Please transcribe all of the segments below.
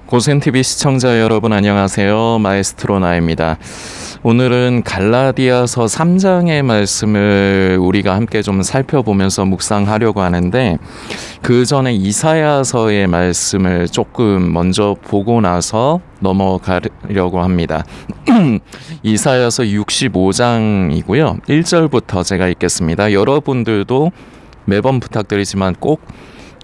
고센TV 시청자 여러분 안녕하세요. 마에스트로 나입니다. 오늘은 갈라디아서 3장의 말씀을 우리가 함께 좀 살펴보면서 묵상하려고 하는데, 그 전에 이사야서의 말씀을 조금 먼저 보고 나서 넘어가려고 합니다. 이사야서 65장이고요. 1절부터 제가 읽겠습니다. 여러분들도 매번 부탁드리지만 꼭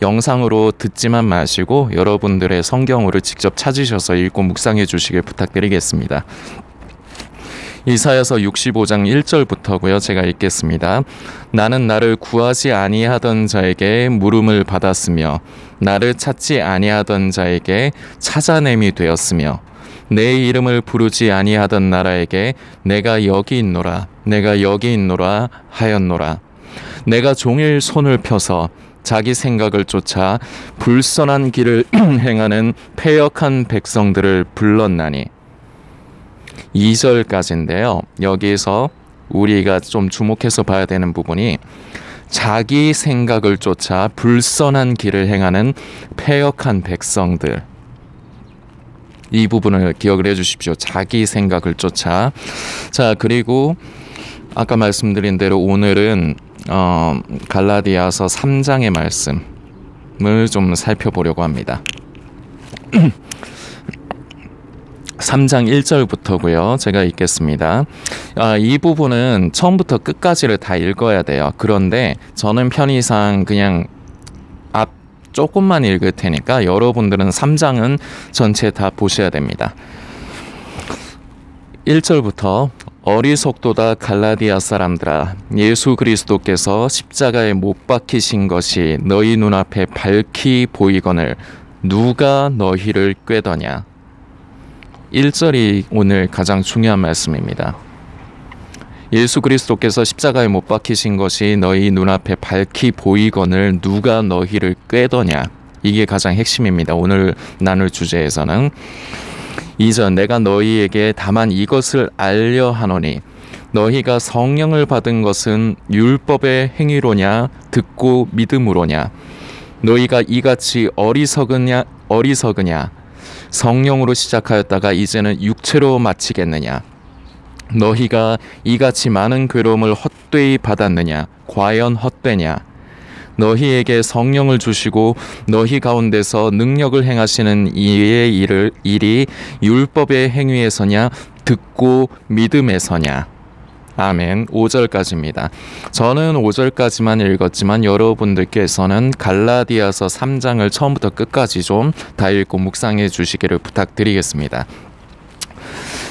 영상으로 듣지만 마시고 여러분들의 성경으로 직접 찾으셔서 읽고 묵상해 주시길 부탁드리겠습니다. 이사야서 65장 1절부터고요. 제가 읽겠습니다. 나는 나를 구하지 아니하던 자에게 물음을 받았으며 나를 찾지 아니하던 자에게 찾아냄이 되었으며 내 이름을 부르지 아니하던 나라에게 내가 여기 있노라 내가 여기 있노라 하였노라. 내가 종일 손을 펴서 자기 생각을 쫓아 불선한 길을 행하는 패역한 백성들을 불렀나니. 2절까지인데요. 여기서 우리가 좀 주목해서 봐야 되는 부분이 자기 생각을 쫓아 불선한 길을 행하는 패역한 백성들. 이 부분을 기억을 해 주십시오. 자기 생각을 쫓아. 자, 그리고 아까 말씀드린 대로 오늘은 갈라디아서 3장의 말씀을 좀 살펴보려고 합니다. 3장 1절부터고요. 제가 읽겠습니다. 이 부분은 처음부터 끝까지를 다 읽어야 돼요. 그런데 저는 편의상 그냥 앞 조금만 읽을 테니까 여러분들은 3장은 전체 다 보셔야 됩니다. 1절부터 어리석도다 갈라디아 사람들아, 예수 그리스도께서 십자가에 못 박히신 것이 너희 눈앞에 밝히 보이거늘 누가 너희를 꾀더냐. 1절이 오늘 가장 중요한 말씀입니다. 예수 그리스도께서 십자가에 못 박히신 것이 너희 눈앞에 밝히 보이거늘 누가 너희를 꾀더냐. 이게 가장 핵심입니다. 오늘 나눌 주제에서는 2절 내가 너희에게 다만 이것을 알려 하노니 너희가 성령을 받은 것은 율법의 행위로냐 듣고 믿음으로냐. 너희가 이같이 어리석으냐 성령으로 시작하였다가 이제는 육체로 마치겠느냐. 너희가 이같이 많은 괴로움을 헛되이 받았느냐. 과연 헛되냐. 너희에게 성령을 주시고 너희 가운데서 능력을 행하시는 이의 일이 율법의 행위에서냐 듣고 믿음에서냐. 아멘. 5절까지입니다. 저는 5절까지만 읽었지만 여러분들께서는 갈라디아서 3장을 처음부터 끝까지 좀 다 읽고 묵상해 주시기를 부탁드리겠습니다.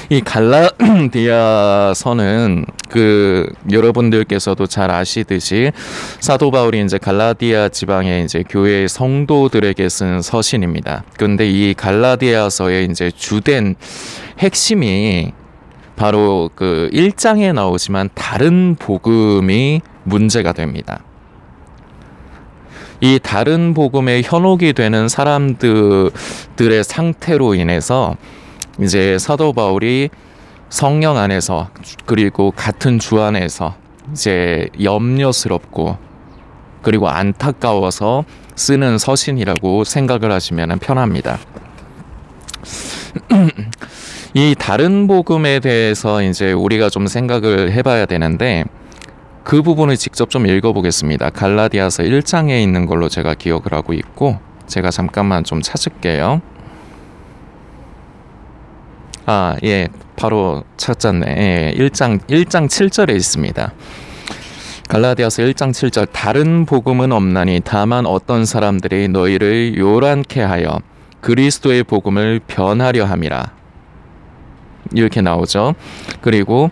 이 갈라디아서는 여러분들께서도 잘 아시듯이 사도 바울이 이제 갈라디아 지방의 이제 교회 성도들에게 쓴 서신입니다. 그런데 이 갈라디아서의 이제 주된 핵심이 바로 1장에 나오지만 다른 복음이 문제가 됩니다. 이 다른 복음에 현혹이 되는 사람들의 상태로 인해서 이제 사도 바울이 성령 안에서 그리고 같은 주 안에서 이제 염려스럽고 그리고 안타까워서 쓰는 서신이라고 생각을 하시면 편합니다. 이 다른 복음에 대해서 이제 우리가 좀 생각을 해봐야 되는데 그 부분을 직접 좀 읽어보겠습니다. 갈라디아서 1장에 있는 걸로 제가 기억을 하고 있고 제가 잠깐만 좀 찾을게요. 예, 바로 찾았네. 예, 1장 7절에 있습니다. 갈라디아서 1장 7절 다른 복음은 없나니 다만 어떤 사람들이 너희를 요란케 하여 그리스도의 복음을 변하려 함이라. 이렇게 나오죠. 그리고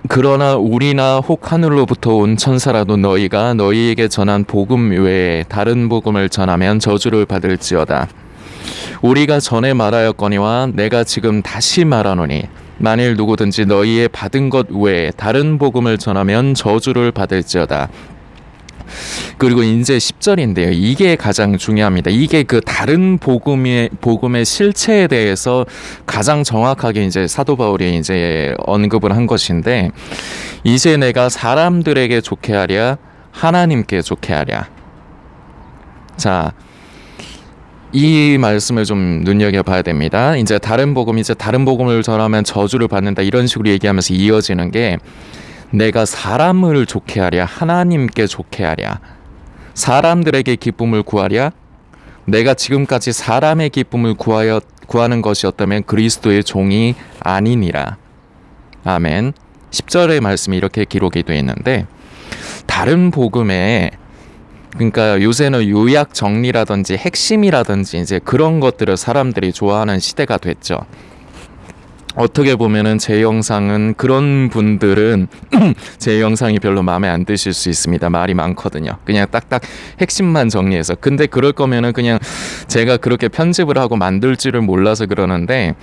그러나 우리나 혹 하늘로부터 온 천사라도 너희가 너희에게 전한 복음 외에 다른 복음을 전하면 저주를 받을지어다. 우리가 전에 말하였거니와 내가 지금 다시 말하노니 만일 누구든지 너희의 받은 것 외에 다른 복음을 전하면 저주를 받을지어다. 그리고 이제 10절인데요. 이게 가장 중요합니다. 이게 다른 복음의 실체에 대해서 가장 정확하게 이제 사도 바울이 이제 언급을 한 것인데, 이제 내가 사람들에게 좋게 하랴 하나님께 좋게 하랴. 자, 이 말씀을 좀 눈여겨봐야 됩니다. 이제 다른 복음을 전하면 저주를 받는다 이런 식으로 얘기하면서 이어지는 게 내가 사람을 좋게 하랴 하나님께 좋게 하랴 사람들에게 기쁨을 구하랴 내가 지금까지 사람의 기쁨을 구하는 것이었다면 그리스도의 종이 아니니라. 아멘. 10절의 말씀이 이렇게 기록이 되어 있는데 다른 복음에 그러니까 요새는 요약 정리라든지 핵심이라든지 이제 그런 것들을 사람들이 좋아하는 시대가 됐죠. 어떻게 보면은 제 영상은 그런 분들은 제 영상이 별로 마음에 안 드실 수 있습니다. 말이 많거든요. 그냥 딱딱 핵심만 정리해서. 근데 그럴 거면은 그냥 제가 그렇게 편집을 하고 만들 줄을 몰라서 그러는데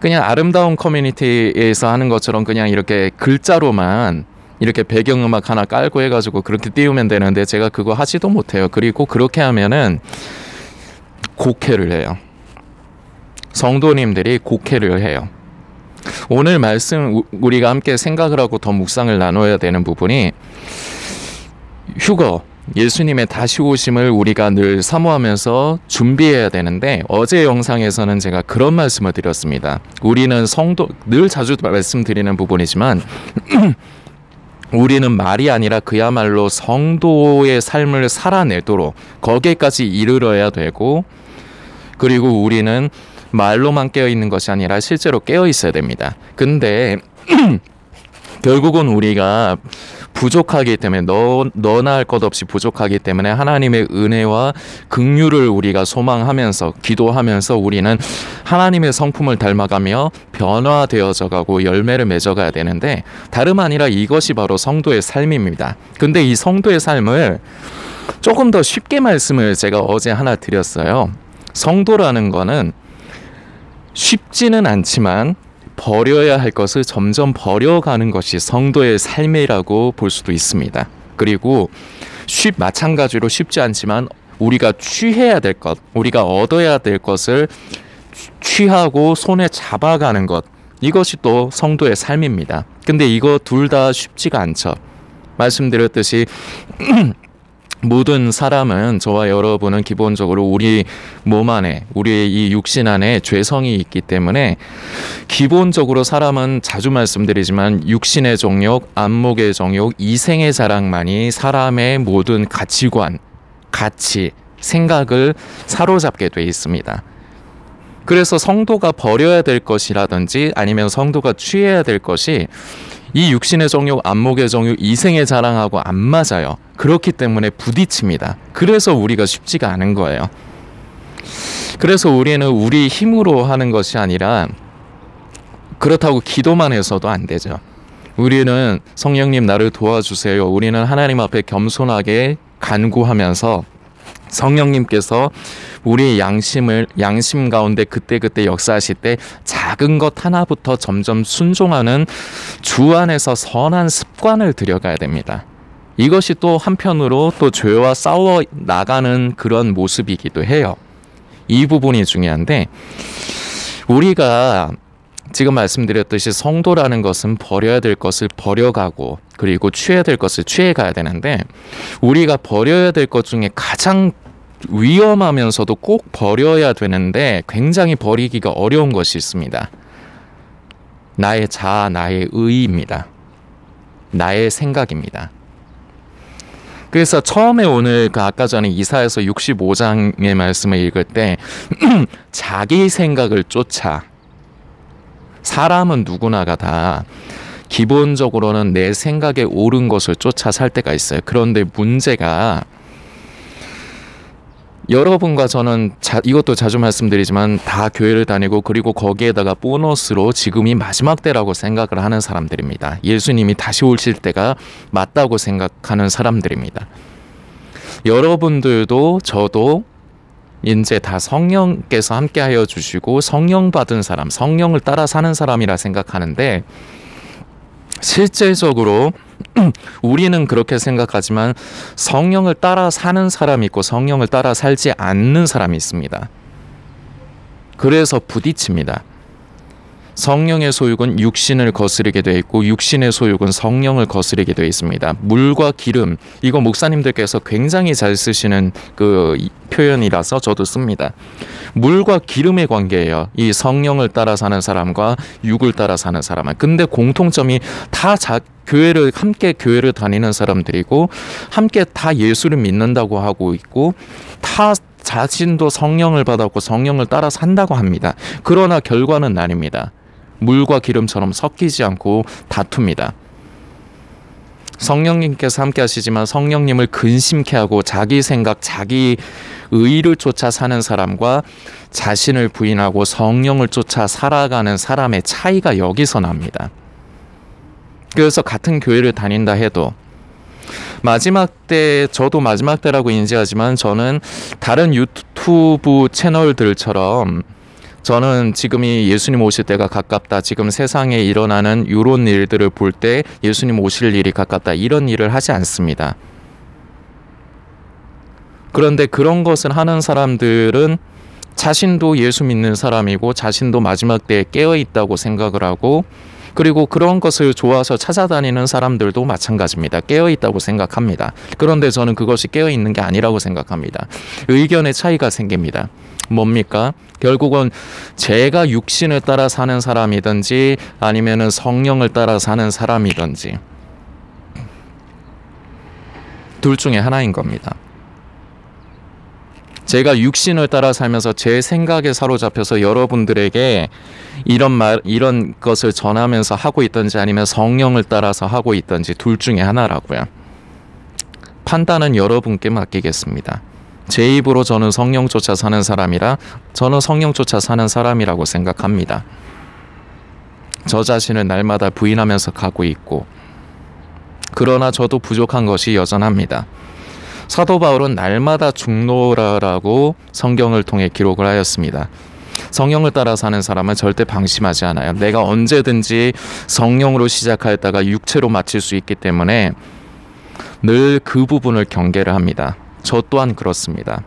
그냥 아름다운 커뮤니티에서 하는 것처럼 그냥 이렇게 글자로만 이렇게 배경음악 하나 깔고 해가지고 그렇게 띄우면 되는데 제가 그거 하지도 못해요. 그리고 그렇게 하면은 곡해를 해요. 성도님들이 곡해를 해요. 오늘 말씀 우리가 함께 생각을 하고 더 묵상을 나눠야 되는 부분이 휴거, 예수님의 다시 오심을 우리가 늘 사모하면서 준비해야 되는데 어제 영상에서는 제가 그런 말씀을 드렸습니다. 우리는 늘 자주 말씀드리는 부분이지만 우리는 말이 아니라 그야말로 성도의 삶을 살아내도록 거기까지 이르러야 되고 그리고 우리는 말로만 깨어있는 것이 아니라 실제로 깨어있어야 됩니다. 근데 결국은 우리가 부족하기 때문에 너나 할 것 없이 부족하기 때문에 하나님의 은혜와 긍휼을 우리가 소망하면서 기도하면서 우리는 하나님의 성품을 닮아가며 변화되어져 가고 열매를 맺어가야 되는데 다름 아니라 이것이 바로 성도의 삶입니다. 근데 이 성도의 삶을 조금 더 쉽게 말씀을 제가 어제 하나 드렸어요. 성도라는 거는 쉽지는 않지만 버려야 할 것을 점점 버려가는 것이 성도의 삶이라고 볼 수도 있습니다. 그리고 마찬가지로 쉽지 않지만 우리가 취해야 될 것, 우리가 얻어야 될 것을 취하고 손에 잡아가는 것, 이것이 또 성도의 삶입니다. 근데 이거 둘 다 쉽지가 않죠. 말씀드렸듯이 모든 사람은 저와 여러분은 기본적으로 우리 몸 안에 우리의 이 육신 안에 죄성이 있기 때문에 기본적으로 사람은 자주 말씀드리지만 육신의 정욕, 안목의 정욕, 이생의 자랑만이 사람의 모든 가치관, 가치, 생각을 사로잡게 돼 있습니다. 그래서 성도가 버려야 될 것이라든지 아니면 성도가 취해야 될 것이 이 육신의 정욕, 안목의 정욕, 이생의 자랑하고 안 맞아요. 그렇기 때문에 부딪힙니다. 그래서 우리가 쉽지가 않은 거예요. 그래서 우리는 우리 힘으로 하는 것이 아니라 그렇다고 기도만 해서도 안 되죠. 우리는 성령님 나를 도와주세요. 우리는 하나님 앞에 겸손하게 간구하면서 성령님께서 우리의 양심 가운데 그때그때 역사하실 때 작은 것 하나부터 점점 순종하는 주 안에서 선한 습관을 들여가야 됩니다. 이것이 또 한편으로 또 죄와 싸워 나가는 그런 모습이기도 해요. 이 부분이 중요한데 우리가 지금 말씀드렸듯이 성도라는 것은 버려야 될 것을 버려가고 그리고 취해야 될 것을 취해가야 되는데 우리가 버려야 될 것 중에 가장 위험하면서도 꼭 버려야 되는데 굉장히 버리기가 어려운 것이 있습니다. 나의 자아, 나의 의입니다. 나의 생각입니다. 그래서 처음에 오늘 아까 전에 이사야서 65장의 말씀을 읽을 때 자기 생각을 쫓아 사람은 누구나가 다 기본적으로는 내 생각에 옳은 것을 쫓아 살 때가 있어요. 그런데 문제가 여러분과 저는 이것도 자주 말씀드리지만 다 교회를 다니고 그리고 거기에다가 보너스로 지금이 마지막 때라고 생각을 하는 사람들입니다. 예수님이 다시 오실 때가 맞다고 생각하는 사람들입니다. 여러분들도 저도 이제 다 성령께서 함께하여 주시고 성령 받은 사람, 성령을 따라 사는 사람이라 생각하는데 실제적으로 우리는 그렇게 생각하지만 성령을 따라 사는 사람이 있고 성령을 따라 살지 않는 사람이 있습니다. 그래서 부딪힙니다. 성령의 소욕은 육신을 거스르게 되어 있고 육신의 소욕은 성령을 거스르게 되어 있습니다. 물과 기름, 이거 목사님들께서 굉장히 잘 쓰시는 그 표현이라서 저도 씁니다. 물과 기름의 관계예요. 이 성령을 따라 사는 사람과 육을 따라 사는 사람은. 근데 공통점이 다 함께 교회를 다니는 사람들이고 함께 다 예수를 믿는다고 하고 있고 다 자신도 성령을 받았고 성령을 따라 산다고 합니다. 그러나 결과는 아닙니다. 물과 기름처럼 섞이지 않고 다툽니다. 성령님께서 함께 하시지만 성령님을 근심케 하고 자기 생각, 자기 의를 쫓아 사는 사람과 자신을 부인하고 성령을 쫓아 살아가는 사람의 차이가 여기서 납니다. 그래서 같은 교회를 다닌다 해도 마지막 때, 저도 마지막 때라고 인지하지만 저는 다른 유튜브 채널들처럼 저는 지금이 예수님 오실 때가 가깝다, 지금 세상에 일어나는 이런 일들을 볼 때 예수님 오실 일이 가깝다, 이런 일을 하지 않습니다. 그런데 그런 것을 하는 사람들은 자신도 예수 믿는 사람이고 자신도 마지막 때에 깨어있다고 생각을 하고, 그리고 그런 것을 좋아서 찾아다니는 사람들도 마찬가지입니다. 깨어있다고 생각합니다. 그런데 저는 그것이 깨어있는 게 아니라고 생각합니다. 의견의 차이가 생깁니다. 뭡니까? 결국은 제가 육신을 따라 사는 사람이든지 아니면은 성령을 따라 사는 사람이든지 둘 중에 하나인 겁니다. 제가 육신을 따라 살면서 제 생각에 사로잡혀서 여러분들에게 이런 것을 전하면서 하고 있든지 아니면 성령을 따라서 하고 있든지 둘 중에 하나라고요. 판단은 여러분께 맡기겠습니다. 제 입으로 저는 성령 쫓아 사는 사람이라 저는 성령 쫓아 사는 사람이라고 생각합니다. 저 자신을 날마다 부인하면서 가고 있고, 그러나 저도 부족한 것이 여전합니다. 사도 바울은 날마다 죽노라라고 성경을 통해 기록을 하였습니다. 성령을 따라 사는 사람은 절대 방심하지 않아요. 내가 언제든지 성령으로 시작하였다가 육체로 마칠 수 있기 때문에 늘 그 부분을 경계를 합니다. 저 또한 그렇습니다.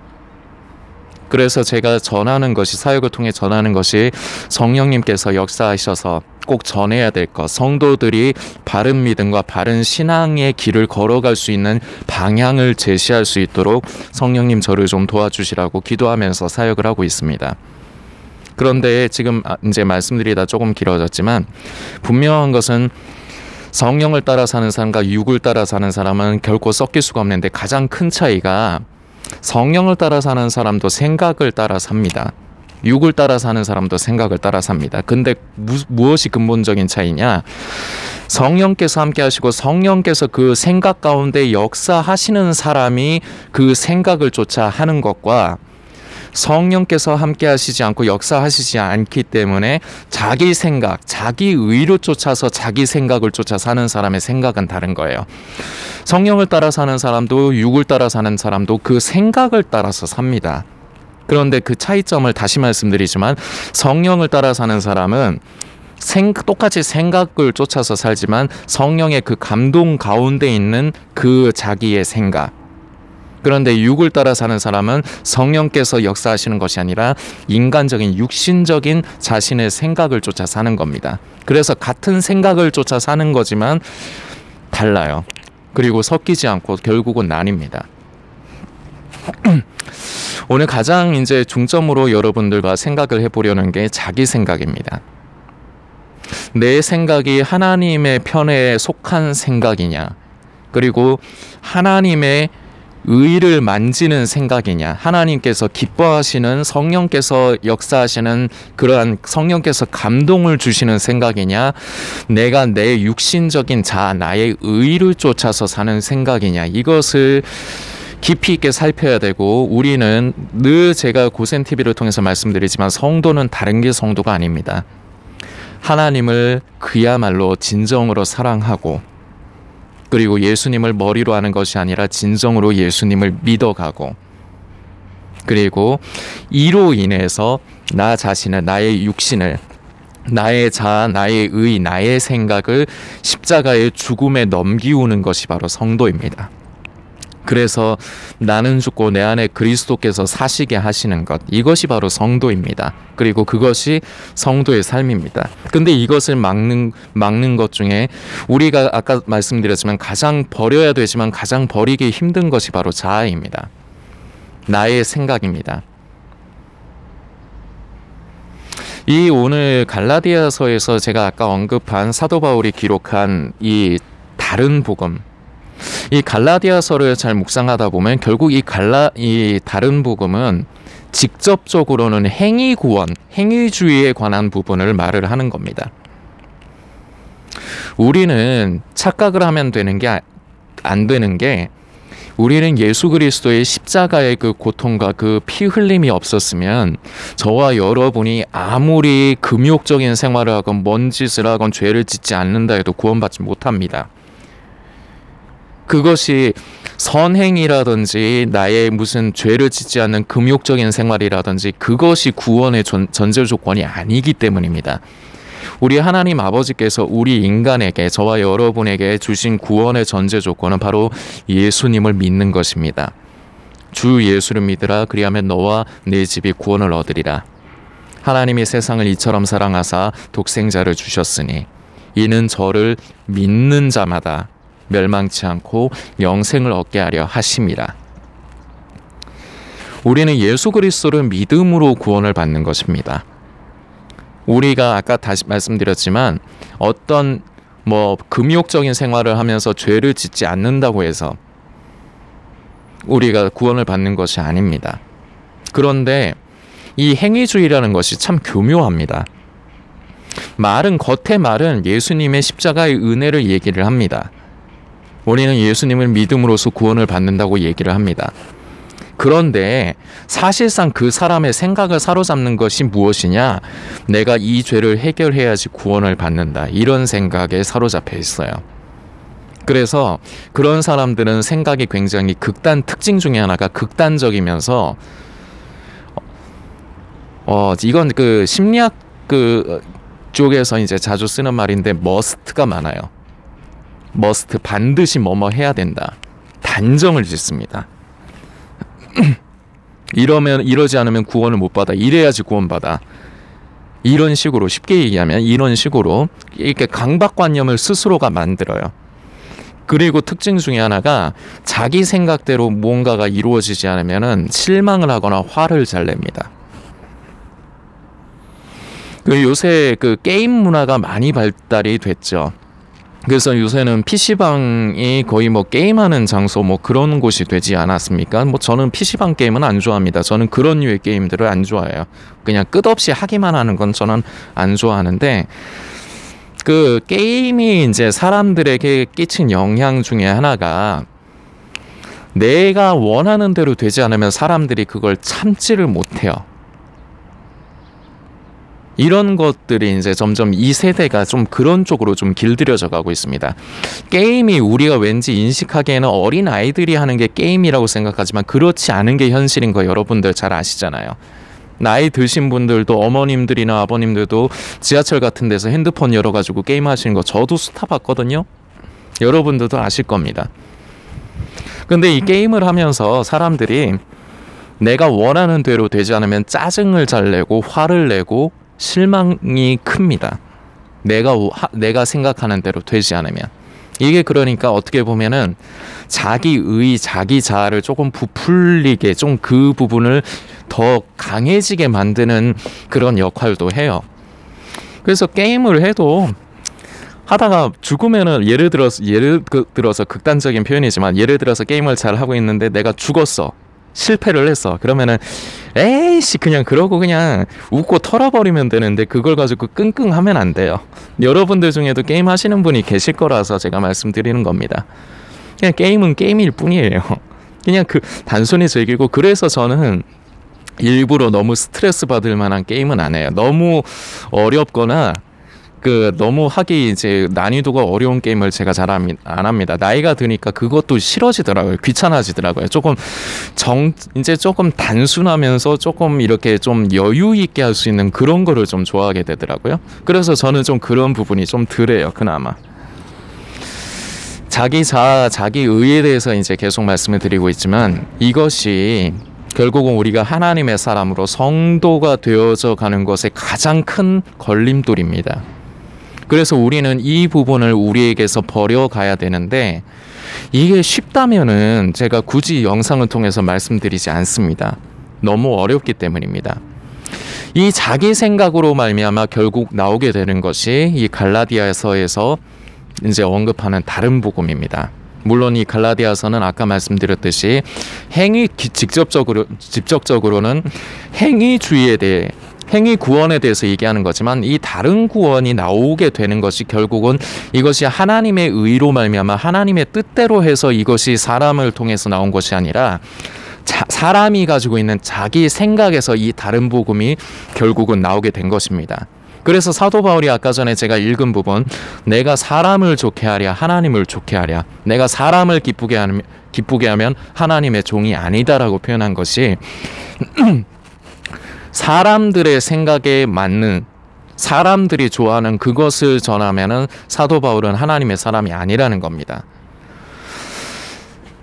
그래서 제가 전하는 것이, 사역을 통해 전하는 것이 성령님께서 역사하셔서 꼭 전해야 될 것, 성도들이 바른 믿음과 바른 신앙의 길을 걸어갈 수 있는 방향을 제시할 수 있도록 성령님 저를 좀 도와주시라고 기도하면서 사역을 하고 있습니다. 그런데 지금 이제 말씀드리다 조금 길어졌지만 분명한 것은 성령을 따라 사는 사람과 육을 따라 사는 사람은 결코 섞일 수가 없는데, 가장 큰 차이가 성령을 따라 사는 사람도 생각을 따라 삽니다. 육을 따라 사는 사람도 생각을 따라 삽니다. 근데 무엇이 근본적인 차이냐? 성령께서 함께 하시고 성령께서 그 생각 가운데 역사하시는 사람이 그 생각을 쫓아 하는 것과, 성령께서 함께 하시지 않고 역사하시지 않기 때문에 자기 생각, 자기 의로 쫓아서 자기 생각을 쫓아 사는 사람의 생각은 다른 거예요. 성령을 따라 사는 사람도 육을 따라 사는 사람도 그 생각을 따라서 삽니다. 그런데 그 차이점을 다시 말씀드리지만, 성령을 따라 사는 사람은 똑같이 생각을 쫓아서 살지만 성령의 그 감동 가운데 있는 그 자기의 생각, 그런데 육을 따라 사는 사람은 성령께서 역사하시는 것이 아니라 인간적인 육신적인 자신의 생각을 쫓아 사는 겁니다. 그래서 같은 생각을 쫓아 사는 거지만 달라요. 그리고 섞이지 않고 결국은 나뉩니다. 오늘 가장 이제 중점으로 여러분들과 생각을 해보려는 게 자기 생각입니다. 내 생각이 하나님의 편에 속한 생각이냐, 그리고 하나님의 의를 만지는 생각이냐, 하나님께서 기뻐하시는, 성령께서 역사하시는 그러한 성령께서 감동을 주시는 생각이냐, 내가 내 육신적인 나의 의를 쫓아서 사는 생각이냐, 이것을 깊이 있게 살펴야 되고, 우리는 늘 제가 고센TV를 통해서 말씀드리지만 성도는 다른 게 성도가 아닙니다. 하나님을 그야말로 진정으로 사랑하고, 그리고 예수님을 머리로 하는 것이 아니라 진정으로 예수님을 믿어가고, 그리고 이로 인해서 나 자신을, 나의 육신을, 나의 자아, 나의 의, 나의 생각을 십자가의 죽음에 넘기우는 것이 바로 성도입니다. 그래서 나는 죽고 내 안에 그리스도께서 사시게 하시는 것, 이것이 바로 성도입니다. 그리고 그것이 성도의 삶입니다. 근데 이것을 막는 것 중에 우리가 아까 말씀드렸지만 가장 버려야 되지만 가장 버리기 힘든 것이 바로 자아입니다. 나의 생각입니다. 이 오늘 갈라디아서에서 제가 아까 언급한 사도 바울이 기록한 이 다른 복음, 이 갈라디아서를 잘 묵상하다 보면 결국 이 다른 복음은 직접적으로는 행위 구원, 행위주의에 관한 부분을 말을 하는 겁니다. 우리는 착각을 하면 안 되는 게 우리는 예수 그리스도의 십자가의 그 고통과 그 피 흘림이 없었으면 저와 여러분이 아무리 금욕적인 생활을 하건 뭔 짓을 하건 죄를 짓지 않는다 해도 구원받지 못합니다. 그것이 선행이라든지 나의 무슨 죄를 짓지 않는 금욕적인 생활이라든지 그것이 구원의 전제 조건이 아니기 때문입니다. 우리 하나님 아버지께서 우리 인간에게, 저와 여러분에게 주신 구원의 전제 조건은 바로 예수님을 믿는 것입니다. 주 예수를 믿으라, 그리하면 너와 네 집이 구원을 얻으리라. 하나님이 세상을 이처럼 사랑하사 독생자를 주셨으니 이는 저를 믿는 자마다 멸망치 않고 영생을 얻게 하려 하심이라. 우리는 예수 그리스도를 믿음으로 구원을 받는 것입니다. 우리가 아까 다시 말씀드렸지만 어떤 금욕적인 생활을 하면서 죄를 짓지 않는다고 해서 우리가 구원을 받는 것이 아닙니다. 그런데 이 행위주의라는 것이 참 교묘합니다. 겉의 말은 예수님의 십자가의 은혜를 얘기를 합니다. 우리는 예수님을 믿음으로써 구원을 받는다고 얘기를 합니다. 그런데 사실상 그 사람의 생각을 사로잡는 것이 무엇이냐? 내가 이 죄를 해결해야지 구원을 받는다. 이런 생각에 사로잡혀 있어요. 그래서 그런 사람들은 생각이 굉장히 특징 중에 하나가 극단적이면서 이건 그 심리학 쪽에서 이제 자주 쓰는 말인데 머스트가 많아요. 머스트, 반드시 뭐뭐 해야 된다. 단정을 짓습니다. 이러지 않으면 구원을 못 받아. 이래야지 구원받아. 이런 식으로, 쉽게 얘기하면 이런 식으로 이렇게 강박관념을 스스로가 만들어요. 그리고 특징 중에 하나가 자기 생각대로 무언가가 이루어지지 않으면 실망을 하거나 화를 잘 냅니다. 요새 게임 문화가 많이 발달이 됐죠. 그래서 요새는 PC방이 거의 게임하는 장소 그런 곳이 되지 않았습니까? 저는 PC방 게임은 안 좋아합니다. 저는 그런 류의 게임들을 안 좋아해요. 그냥 끝없이 하기만 하는 건 저는 안 좋아하는데, 그 게임이 이제 사람들에게 끼친 영향 중에 하나가 내가 원하는 대로 되지 않으면 사람들이 그걸 참지를 못해요. 이런 것들이 이제 점점 이 세대가 좀 그런 쪽으로 좀 길들여져 가고 있습니다. 게임이 우리가 왠지 인식하기에는 어린 아이들이 하는 게 게임이라고 생각하지만 그렇지 않은 게 현실인 거 여러분들 잘 아시잖아요. 나이 드신 분들도, 어머님들이나 아버님들도 지하철 같은 데서 핸드폰 열어가지고 게임 하시는 거 저도 수타 봤거든요. 여러분들도 아실 겁니다. 근데 이 게임을 하면서 사람들이 내가 원하는 대로 되지 않으면 짜증을 잘 내고 화를 내고 실망이 큽니다. 내가 생각하는 대로 되지 않으면. 이게 그러니까 어떻게 보면은 자기 자아를 조금 부풀리게, 좀 그 부분을 더 강해지게 만드는 그런 역할도 해요. 그래서 게임을 해도 하다가 죽으면은 예를 들어서 극단적인 표현이지만, 예를 들어서 게임을 잘 하고 있는데 내가 죽었어. 실패를 했어. 그러면은 에이씨 그냥 그러고 그냥 웃고 털어버리면 되는데 그걸 가지고 끙끙하면 안 돼요. 여러분들 중에도 게임 하시는 분이 계실 거라서 제가 말씀드리는 겁니다. 그냥 게임은 게임일 뿐이에요. 그냥 단순히 즐기고, 그래서 저는 일부러 너무 스트레스 받을 만한 게임은 안 해요. 너무 어렵거나 너무 하기 이제 난이도가 어려운 게임을 제가 잘 안 합니다. 나이가 드니까 그것도 싫어지더라고요. 귀찮아지더라고요. 이제 조금 단순하면서 조금 이렇게 좀 여유 있게 할 수 있는 그런 거를 좀 좋아하게 되더라고요. 그래서 저는 좀 그런 부분이 좀 덜해요, 그나마. 자기 자아, 자기 의에 대해서 이제 계속 말씀을 드리고 있지만 이것이 결국은 우리가 하나님의 사람으로 성도가 되어져 가는 것의 가장 큰 걸림돌입니다. 그래서 우리는 이 부분을 우리에게서 버려가야 되는데 이게 쉽다면은 제가 굳이 영상을 통해서 말씀드리지 않습니다. 너무 어렵기 때문입니다. 이 자기 생각으로 말미암아 결국 나오게 되는 것이 이 갈라디아서에서 이제 언급하는 다른 복음입니다. 물론 이 갈라디아서는 아까 말씀드렸듯이 직접적으로는 행위주의에 대해 행위 구원에 대해서 얘기하는 거지만 이 다른 구원이 나오게 되는 것이 결국은 이것이 하나님의 의로 말미암아 하나님의 뜻대로 해서 이것이 사람을 통해서 나온 것이 아니라 사람이 가지고 있는 자기 생각에서 이 다른 복음이 결국은 나오게 된 것입니다. 그래서 사도 바울이 아까 전에 제가 읽은 부분, 내가 사람을 좋게 하랴 하나님을 좋게 하랴, 내가 사람을 기쁘게 하면 하나님의 종이 아니다라고 표현한 것이 사람들의 생각에 맞는, 사람들이 좋아하는 그것을 전하면은 사도 바울은 하나님의 사람이 아니라는 겁니다.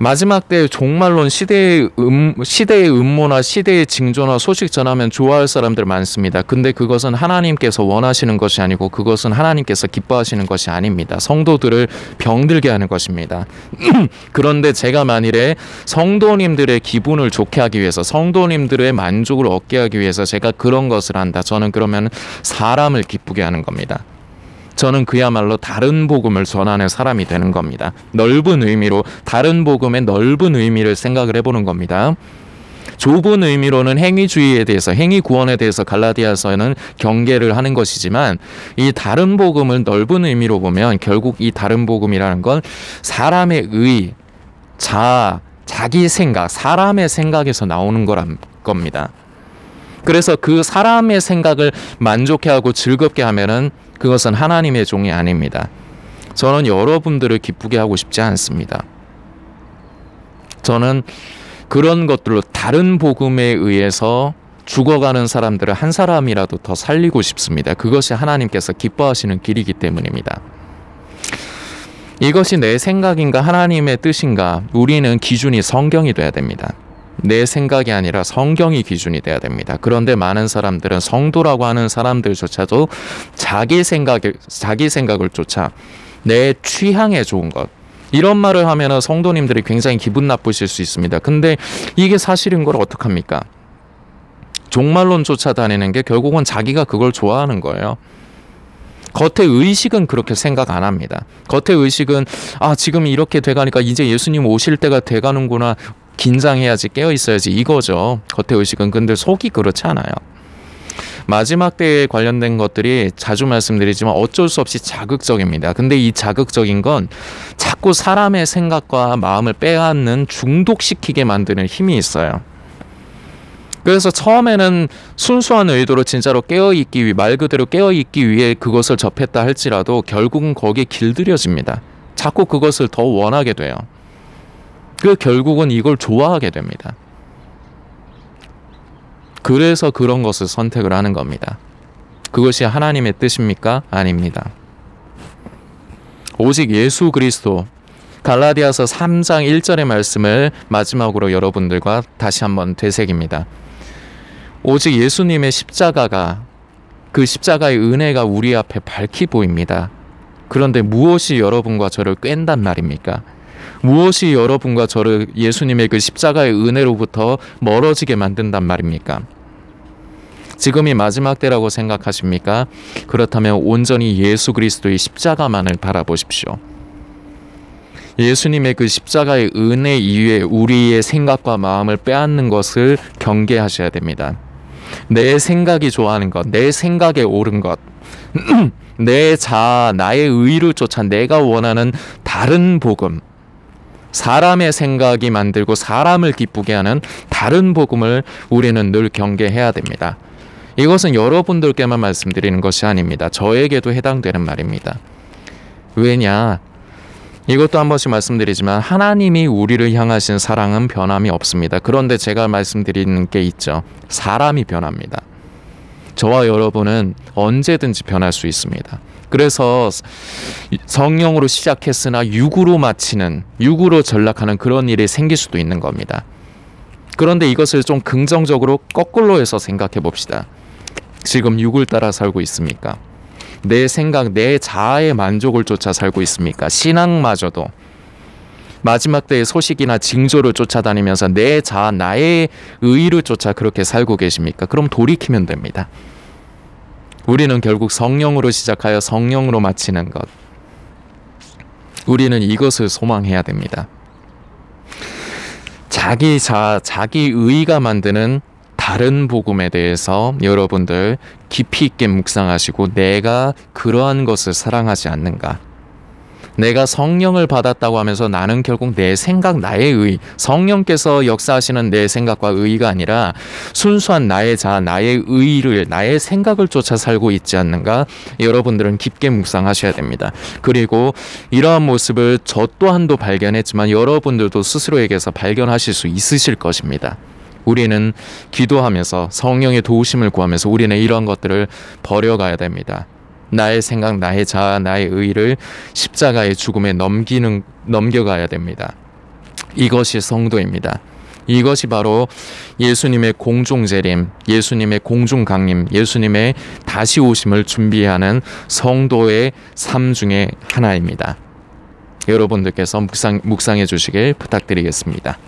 마지막 때 종말론 시대의 음모나 시대의 징조나 소식 전하면 좋아할 사람들 많습니다. 근데 그것은 하나님께서 원하시는 것이 아니고 그것은 하나님께서 기뻐하시는 것이 아닙니다. 성도들을 병들게 하는 것입니다. 그런데 제가 만일에 성도님들의 기분을 좋게 하기 위해서, 성도님들의 만족을 얻게 하기 위해서 제가 그런 것을 한다. 저는 그러면 사람을 기쁘게 하는 겁니다. 저는 그야말로 다른 복음을 전하는 사람이 되는 겁니다. 넓은 의미로, 다른 복음의 넓은 의미를 생각을 해보는 겁니다. 좁은 의미로는 행위주의에 대해서, 행위 구원에 대해서 갈라디아서는 경계를 하는 것이지만 이 다른 복음을 넓은 의미로 보면 결국 이 다른 복음이라는 건 사람의 의, 자아, 자기 생각, 사람의 생각에서 나오는 거란 겁니다. 그래서 그 사람의 생각을 만족해 하고 즐겁게 하면은 그것은 하나님의 종이 아닙니다. 저는 여러분들을 기쁘게 하고 싶지 않습니다. 저는 그런 것들로 다른 복음에 의해서 죽어가는 사람들을 한 사람이라도 더 살리고 싶습니다. 그것이 하나님께서 기뻐하시는 길이기 때문입니다. 이것이 내 생각인가 하나님의 뜻인가, 우리는 기준이 성경이 돼야 됩니다. 내 생각이 아니라 성경이 기준이 돼야 됩니다. 그런데 많은 사람들은, 성도라고 하는 사람들조차도 자기 생각을 쫓아 내 취향에 좋은 것, 이런 말을 하면 성도님들이 굉장히 기분 나쁘실 수 있습니다. 근데 이게 사실인 걸 어떡합니까? 종말론 쫓아다니는 게 결국은 자기가 그걸 좋아하는 거예요. 겉의 의식은 그렇게 생각 안 합니다. 겉의 의식은 지금 이렇게 돼가니까 이제 예수님 오실 때가 돼가는구나, 긴장해야지, 깨어 있어야지, 이거죠. 겉의 의식은. 근데 속이 그렇지 않아요. 마지막 때에 관련된 것들이 자주 말씀드리지만 어쩔 수 없이 자극적입니다. 근데 이 자극적인 건 자꾸 사람의 생각과 마음을 빼앗는, 중독시키게 만드는 힘이 있어요. 그래서 처음에는 순수한 의도로 진짜로 깨어있기 위해, 말 그대로 깨어있기 위해 그것을 접했다 할지라도 결국은 거기에 길들여집니다. 자꾸 그것을 더 원하게 돼요. 결국은 이걸 좋아하게 됩니다. 그래서 그런 것을 선택을 하는 겁니다. 그것이 하나님의 뜻입니까? 아닙니다. 오직 예수 그리스도, 갈라디아서 3장 1절의 말씀을 마지막으로 여러분들과 다시 한번 되새깁니다. 오직 예수님의 십자가가, 그 십자가의 은혜가 우리 앞에 밝히 보입니다. 그런데 무엇이 여러분과 저를 깬단 말입니까? 무엇이 여러분과 저를 예수님의 그 십자가의 은혜로부터 멀어지게 만든단 말입니까? 지금이 마지막 때라고 생각하십니까? 그렇다면 온전히 예수 그리스도의 십자가만을 바라보십시오. 예수님의 그 십자가의 은혜 이외에 우리의 생각과 마음을 빼앗는 것을 경계하셔야 됩니다. 내 생각이 좋아하는 것, 내 생각에 옳은 것, 내 자아, 나의 의를 쫓아 내가 원하는 다른 복음, 사람의 생각이 만들고 사람을 기쁘게 하는 다른 복음을 우리는 늘 경계해야 됩니다. 이것은 여러분들께만 말씀드리는 것이 아닙니다. 저에게도 해당되는 말입니다. 왜냐? 이것도 한 번씩 말씀드리지만 하나님이 우리를 향하신 사랑은 변함이 없습니다. 그런데 제가 말씀드리는 게 있죠. 사람이 변합니다. 저와 여러분은 언제든지 변할 수 있습니다. 그래서 성령으로 시작했으나 육으로 마치는, 육으로 전락하는 그런 일이 생길 수도 있는 겁니다. 그런데 이것을 좀 긍정적으로 거꾸로 해서 생각해 봅시다. 지금 육을 따라 살고 있습니까? 내 생각, 내 자아의 만족을 쫓아 살고 있습니까? 신앙마저도 마지막 때의 소식이나 징조를 쫓아다니면서 내 자아, 나의 의의를 쫓아 그렇게 살고 계십니까? 그럼 돌이키면 됩니다. 우리는 결국 성령으로 시작하여 성령으로 마치는 것. 우리는 이것을 소망해야 됩니다. 자기 자아, 자기 의의가 만드는 다른 복음에 대해서 여러분들 깊이 있게 묵상하시고, 내가 그러한 것을 사랑하지 않는가? 내가 성령을 받았다고 하면서 나는 결국 내 생각, 나의 의, 성령께서 역사하시는 내 생각과 의의가 아니라 순수한 나의 자아, 나의 의의를, 나의 생각을 쫓아 살고 있지 않는가? 여러분들은 깊게 묵상하셔야 됩니다. 그리고 이러한 모습을 저 또한도 발견했지만 여러분들도 스스로에게서 발견하실 수 있으실 것입니다. 우리는 기도하면서 성령의 도우심을 구하면서 우리는 이러한 것들을 버려가야 됩니다. 나의 생각, 나의 자아, 나의 의의를 십자가의 죽음에 넘겨가야 됩니다. 이것이 성도입니다. 이것이 바로 예수님의 공중재림, 예수님의 공중강림, 예수님의 다시 오심을 준비하는 성도의 삶 중에 하나입니다. 여러분들께서 묵상해 주시길 부탁드리겠습니다.